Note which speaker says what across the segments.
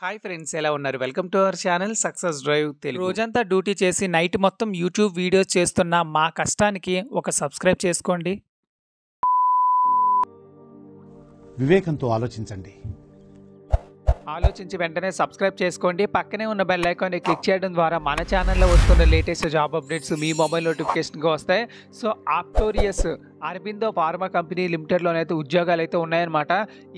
Speaker 1: Hi friends, ఎలా ఉన్నారు? Welcome to our channel success drive Telugu. రోజంతా డ్యూటీ చేసి నైట్ మొత్తం యూట్యూబ్ వీడియోస్ చేస్తున్న మా కష్టానికి ఒక సబ్స్క్రైబ్ చేసుకోండి.
Speaker 2: వివేకంతో ఆలోచించండి.
Speaker 1: ఆలోచించి వెంటనే సబ్స్క్రైబ్ చేసుకోండి. పక్కనే ఉన్న బెల్ ఐకాన్ని క్లిక్ చేయడం ద్వారా మన ఛానల్లో వస్తున్న లేటెస్ట్ జాబ్ అప్డేట్స్ మీ మొబైల్ నోటిఫికేషన్గా వస్తాయి. సో ఆప్టోరియస్ అరబిందో ఫార్మా కంపెనీ లిమిటెడ్లోనైతే ఉద్యోగాలు అయితే ఉన్నాయన్నమాట.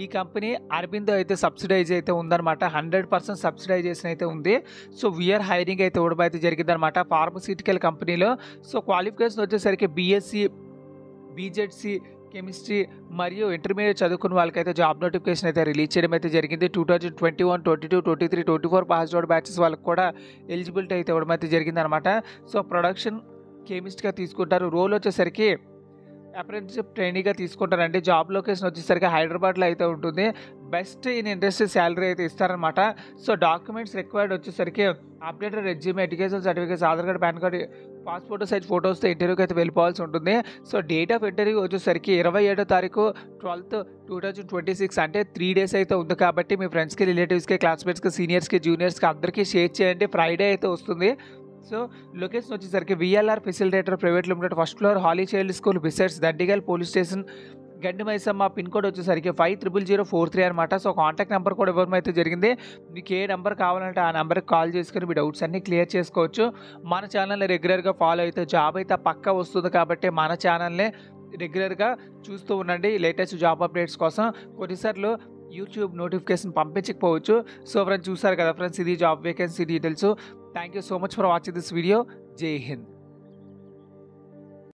Speaker 1: ఈ కంపెనీ అరబిందో అయితే సబ్సిడైజ్ అయితే ఉందన్నమాట. 100% సబ్సిడైజేషన్ అయితే ఉంది. సో వీఆర్ హైరింగ్ అయితే ఇవ్వడం అయితే జరిగిందనమాట ఫార్మస్యూటికల్ కంపెనీలో. సో క్వాలిఫికేషన్ వచ్చేసరికి బీఎస్సీ, బీజెడ్సీ, కెమిస్ట్రీ మరియు ఇంటర్మీడియట్ చదువుకున్న వాళ్ళకైతే జాబ్ నోటిఫికేషన్ అయితే రిలీజ్ చేయడం అయితే జరిగింది. 2021, 22, 23, 24 పాస్డ్ అవుట్ బ్యాచెస్ వాళ్ళకి కూడా ఎలిజిబిలిటీ అయితే ఇవ్వడం అయితే జరిగిందనమాట. సో ప్రొడక్షన్ కెమిస్ట్గా తీసుకుంటారు. రోల్ వచ్చేసరికి అప్రెంటిస్షిప్ ట్రైనీగా తీసుకుంటారండి. జాబ్ లొకేషన్ వచ్చేసరికి హైదరాబాద్లో అయితే ఉంటుంది. బెస్ట్ ఇన్ ఇండస్ట్రీ శాలరీ అయితే ఇస్తారనమాట. సో డాక్యుమెంట్స్ రిక్వైర్డ్ వచ్చేసరికి updated resume, education certificates, Aadhaar card, PAN card, passport size ఫొటోస్తో ఇంటర్వ్యూకి అయితే వెళ్ళిపోవాల్సి ఉంటుంది. సో డేట్ ఆఫ్ ఇంటర్వ్యూ వచ్చేసరికి 27వ తారీఖు 12th 2026, అంటే 3 days అయితే ఉంది. కాబట్టి మీ ఫ్రెండ్స్కి, రిలేటివ్స్కి, క్లాస్మేట్స్కి, సీనియర్స్కి, జూనియర్స్కి అందరికీ షేర్ చేయండి. ఫ్రైడే అయితే వస్తుంది. సో లొకేషన్ వచ్చేసరికి VLR facilitator private limited, first floor, holy child school besides Dundigal police station, Gandi Maisamma. Pin code వచ్చేసరికి 500043 అనమాట. సో కాంటాక్ట్ నెంబర్ కూడా ఇవ్వడం అయితే జరిగింది. మీకు ఏ నెంబర్ కావాలంటే ఆ నెంబర్కి కాల్ చేసుకుని మీ డౌట్స్ అన్నీ క్లియర్ చేసుకోవచ్చు. మన ఛానల్ని రెగ్యులర్గా ఫాలో అయితే జాబ్ అయితే పక్కా వస్తుంది. కాబట్టి మన ఛానల్ని రెగ్యులర్గా చూస్తూ ఉండండి లేటెస్ట్ జాబ్ అప్డేట్స్ కోసం. కొన్నిసార్లు యూట్యూబ్ నోటిఫికేషన్ పంపించకపోవచ్చు. సో ఫ్రెండ్స్, చూసారు కదా ఫ్రెండ్స్, ఇది job vacancy details. Thank you so much for watching this video. జై హింద్.